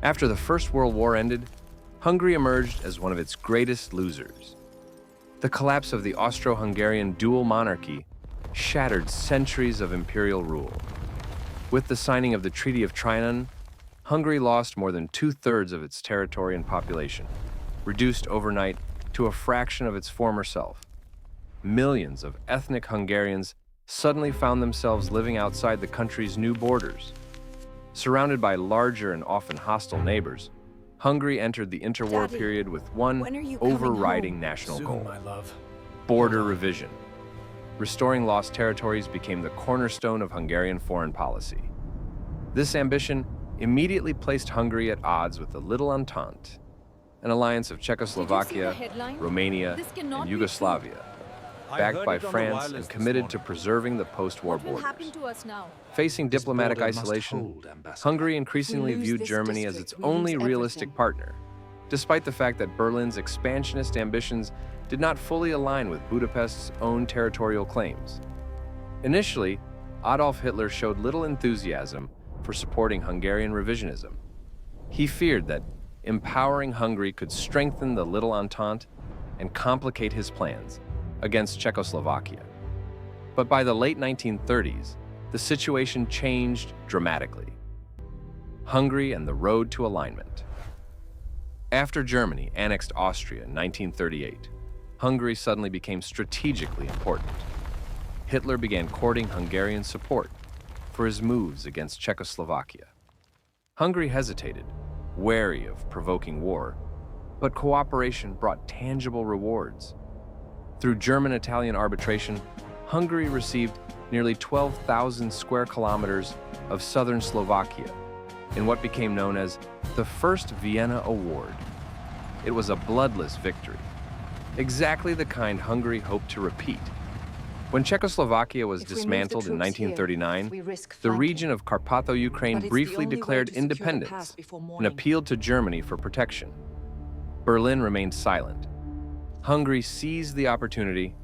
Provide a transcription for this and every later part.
After the First World War ended, Hungary emerged as one of its greatest losers. The collapse of the Austro-Hungarian dual monarchy shattered centuries of imperial rule. With the signing of the Treaty of Trianon, Hungary lost more than two-thirds of its territory and population, reduced overnight to a fraction of its former self. Millions of ethnic Hungarians suddenly found themselves living outside the country's new borders. Surrounded by larger and often hostile neighbors, Hungary entered the interwar Daddy, period with one when are you coming overriding home? national Soon, goal: my love. border revision. Restoring lost territories became the cornerstone of Hungarian foreign policy. This ambition immediately placed Hungary at odds with the Little Entente, an alliance of Czechoslovakia, Romania, This cannot and be Yugoslavia, backed by France and committed to preserving the post-war What will happen borders. to us now? Facing diplomatic border must isolation, hold, Ambassador. Hungary increasingly lose viewed this Germany as district, its we only lose realistic everything. partner, despite the fact that Berlin's expansionist ambitions did not fully align with Budapest's own territorial claims. Initially, Adolf Hitler showed little enthusiasm for supporting Hungarian revisionism. He feared that empowering Hungary could strengthen the Little Entente and complicate his plans against Czechoslovakia. But by the late 1930s, the situation changed dramatically. Hungary and the road to alignment. After Germany annexed Austria in 1938, Hungary suddenly became strategically important. Hitler began courting Hungarian support for his moves against Czechoslovakia. Hungary hesitated, wary of provoking war, but cooperation brought tangible rewards. Through German-Italian arbitration, Hungary received nearly 12,000 square kilometers of southern Slovakia in what became known as the First Vienna Award. It was a bloodless victory, exactly the kind Hungary hoped to repeat. When Czechoslovakia was If we move the dismantled in troops here, 1939, we risk the flanking. region of Carpatho-Ukraine But it's the briefly only way declared to secure the independence pass before and morning. appealed to Germany for protection. Berlin remained silent. Hungary seized the opportunity,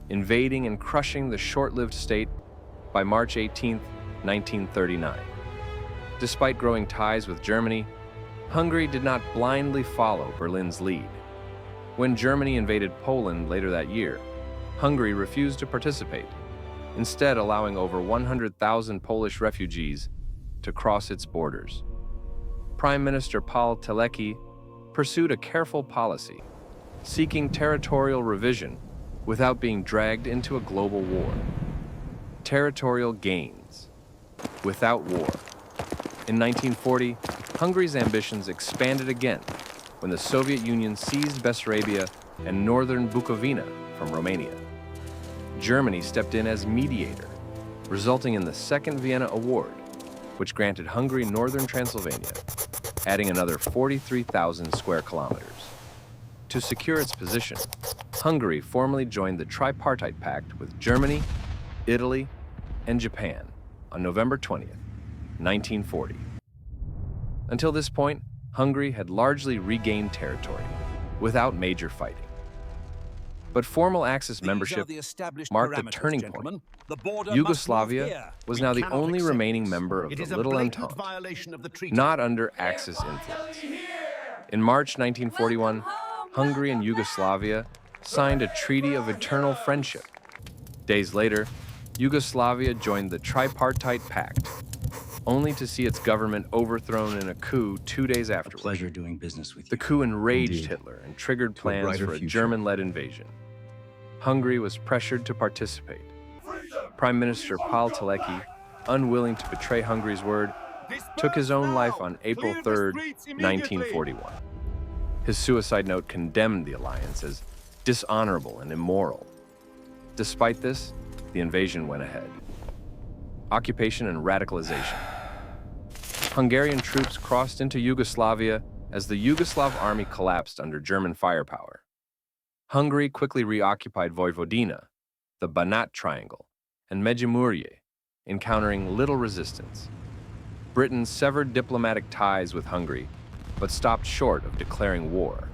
invading and crushing the short-lived state by March 18, 1939. Despite growing ties with Germany, Hungary did not blindly follow Berlin's lead. When Germany invaded Poland later that year, Hungary refused to participate, instead allowing over 100,000 Polish refugees to cross its borders. Prime Minister Paul Teleki pursued a careful policy, seeking territorial revision without being dragged into a global war. Territorial gains without war. In 1940, Hungary's ambitions expanded again when the Soviet Union seized Bessarabia and northern Bukovina from Romania. Germany stepped in as mediator, resulting in the Second Vienna Award, which granted Hungary northern Transylvania, adding another 43,000 square kilometers. To secure its position, Hungary formally joined the Tripartite Pact with Germany, Italy, and Japan on November 20th, 1940. Until this point, Hungary had largely regained territory without major fighting. But formal Axis membership marked a turning point. Yugoslavia was now the only remaining member of the Little Entente, not under Axis influence. In March 1941, Hungary and Yugoslavia signed a treaty of eternal friendship. Days later, Yugoslavia joined the Tripartite Pact, only to see its government overthrown in a coup 2 days afterward. Pleasure doing business with you. The coup enraged Indeed. Hitler and triggered To a plans brighter for a future. German-led invasion. Hungary was pressured to participate. Prime Minister Paul Teleki, unwilling to betray Hungary's word, took his own life on April 3, 1941. His suicide note condemned the alliance as dishonorable and immoral. Despite this, the invasion went ahead. Occupation and radicalization. Hungarian troops crossed into Yugoslavia as the Yugoslav army collapsed under German firepower. Hungary quickly reoccupied Vojvodina, the Banat Triangle, and Međimurje, encountering little resistance. Britain severed diplomatic ties with Hungary, but stopped short of declaring war,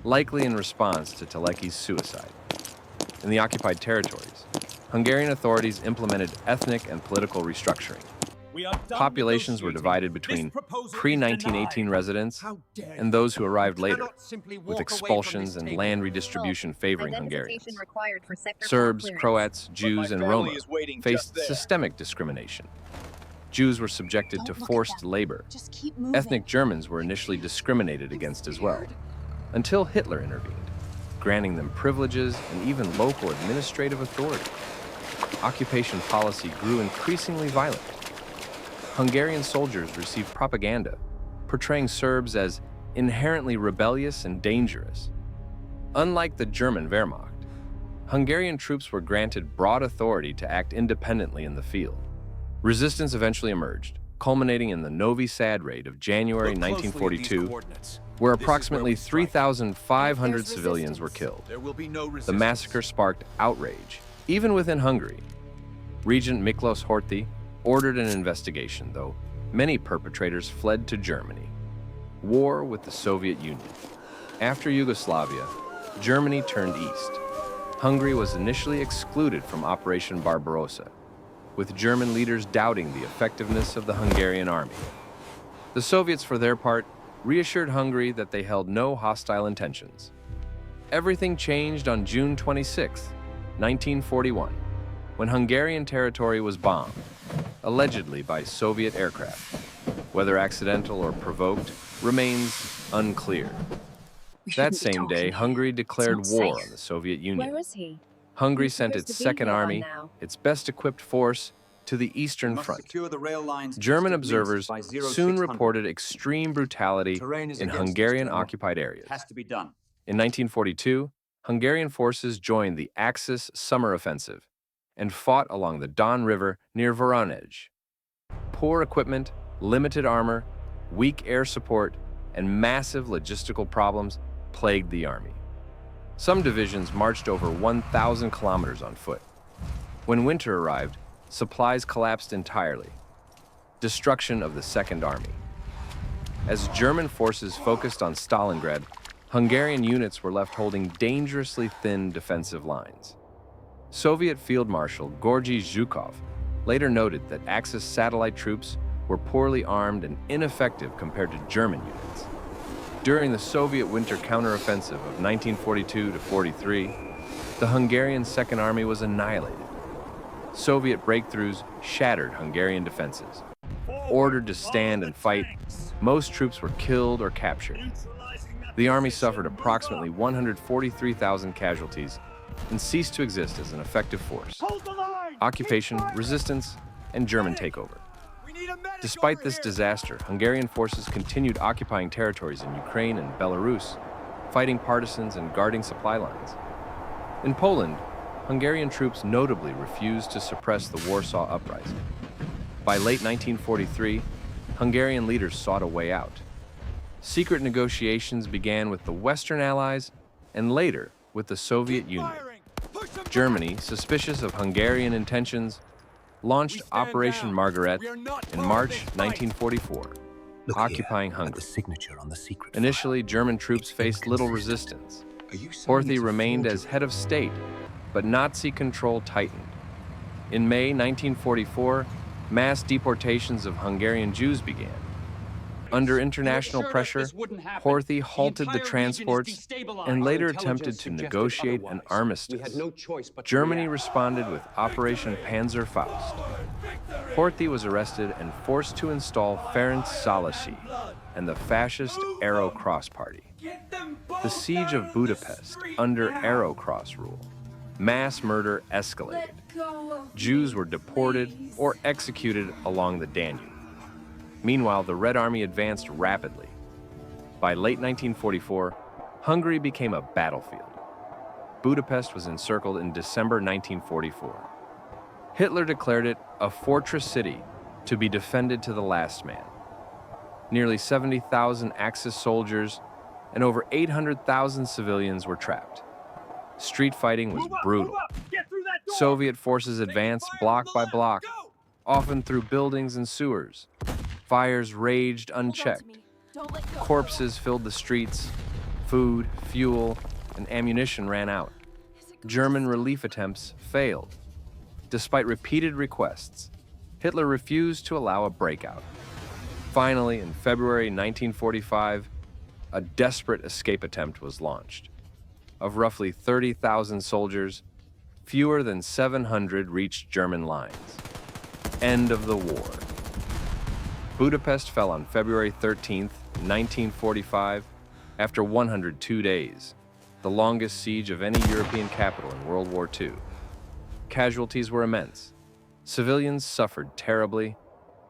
likely in response to Teleki's suicide. In the occupied territories, Hungarian authorities implemented ethnic and political restructuring. Populations were divided between pre-1918 residents and those who arrived later, with expulsions and land redistribution favoring Hungarians. Serbs, Croats, Jews, and Roma faced systemic discrimination. Jews were subjected to forced labor. Ethnic Germans were initially discriminated against as well, until Hitler intervened, granting them privileges and even local administrative authority. Occupation policy grew increasingly violent. Hungarian soldiers received propaganda, portraying Serbs as inherently rebellious and dangerous. Unlike the German Wehrmacht, Hungarian troops were granted broad authority to act independently in the field. Resistance eventually emerged, culminating in the Novi Sad raid of January 1942, where approximately 3,500 civilians were killed. The massacre sparked outrage, even within Hungary. Regent Miklos Horthy ordered an investigation, though many perpetrators fled to Germany. War with the Soviet Union. After Yugoslavia, Germany turned east. Hungary was initially excluded from Operation Barbarossa, with German leaders doubting the effectiveness of the Hungarian army. The Soviets, for their part, reassured Hungary that they held no hostile intentions. Everything changed on June 26, 1941, when Hungarian territory was bombed, allegedly by Soviet aircraft. Whether accidental or provoked remains unclear. That same day, Hungary declared war on the Soviet Union. Where is he? Hungary sent its Second Army, its best-equipped force, to the Eastern Front. German observers soon reported extreme brutality in Hungarian-occupied areas. In 1942, Hungarian forces joined the Axis Summer Offensive and fought along the Don River near Voronezh. Poor equipment, limited armor, weak air support, and massive logistical problems plagued the army. Some divisions marched over 1,000 kilometers on foot. When winter arrived, supplies collapsed entirely. Destruction of the Second Army. As German forces focused on Stalingrad, Hungarian units were left holding dangerously thin defensive lines. Soviet Field Marshal Georgy Zhukov later noted that Axis satellite troops were poorly armed and ineffective compared to German units. During the Soviet winter counteroffensive of 1942-43, the Hungarian Second Army was annihilated. Soviet breakthroughs shattered Hungarian defenses. Ordered to stand and fight, most troops were killed or captured. The army suffered approximately 143,000 casualties and ceased to exist as an effective force. Occupation, resistance, and German takeover. Despite this disaster, Hungarian forces continued occupying territories in Ukraine and Belarus, fighting partisans and guarding supply lines. In Poland, Hungarian troops notably refused to suppress the Warsaw Uprising. By late 1943, Hungarian leaders sought a way out. Secret negotiations began with the Western Allies and later with the Soviet Union. Germany, suspicious of Hungarian intentions, launched Operation Margaret in March 1944, occupying Hungary. Initially, German troops faced little resistance. Horthy remained as head of state, but Nazi control tightened. In May 1944, mass deportations of Hungarian Jews began. Under international pressure, Horthy halted the transports and later attempted to negotiate an armistice. Germany responded with Operation Panzerfaust. Horthy was arrested and forced to install Ferenc Szálasi and the fascist Arrow Cross Party. The Siege of Budapest, under Arrow Cross rule, mass murder escalated. Jews were deported or executed along the Danube. Meanwhile, the Red Army advanced rapidly. By late 1944, Hungary became a battlefield. Budapest was encircled in December 1944. Hitler declared it a fortress city to be defended to the last man. Nearly 70,000 Axis soldiers and over 800,000 civilians were trapped. Street fighting was brutal. Soviet forces advanced block by block, often through buildings and sewers. Fires raged unchecked. Corpses filled the streets. Food, fuel, and ammunition ran out. German relief attempts failed. Despite repeated requests, Hitler refused to allow a breakout. Finally, in February 1945, a desperate escape attempt was launched. Of roughly 30,000 soldiers, fewer than 700 reached German lines. End of the war. Budapest fell on February 13, 1945, after 102 days, the longest siege of any European capital in World War II. Casualties were immense. Civilians suffered terribly.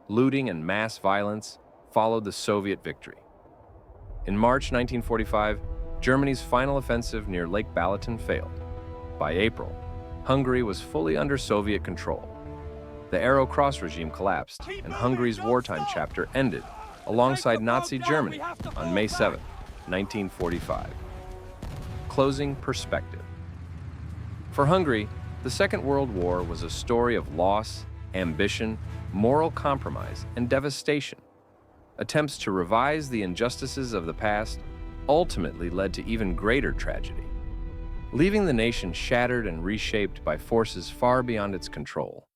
Looting and mass violence followed the Soviet victory. In March 1945, Germany's final offensive near Lake Balaton failed. By April, Hungary was fully under Soviet control. The Arrow Cross regime collapsed, and Hungary's wartime chapter ended alongside Nazi Germany on May 7, 1945. Closing perspective. For Hungary, the Second World War was a story of loss, ambition, moral compromise, and devastation. Attempts to revise the injustices of the past ultimately led to even greater tragedy, leaving the nation shattered and reshaped by forces far beyond its control.